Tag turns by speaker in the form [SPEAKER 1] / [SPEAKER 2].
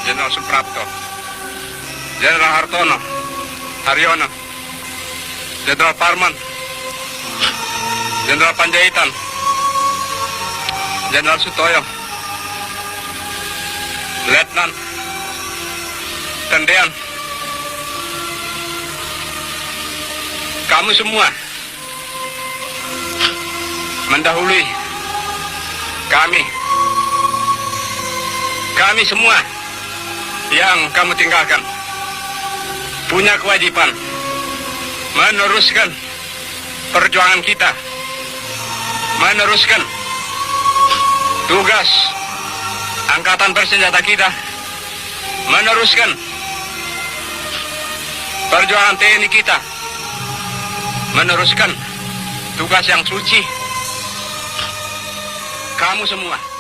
[SPEAKER 1] Jenderal Suprapto, Jenderal Hartono, Haryono, Jenderal Parman, Jenderal Panjaitan, Jenderal Sutoyo, Letnan Tendean, kamu semua mendahului kami semua yang kamu tinggalkan punya kewajiban meneruskan perjuangan kita, meneruskan tugas angkatan bersenjata kita, meneruskan perjuangan TNI kita, meneruskan tugas yang suci. Kamu semua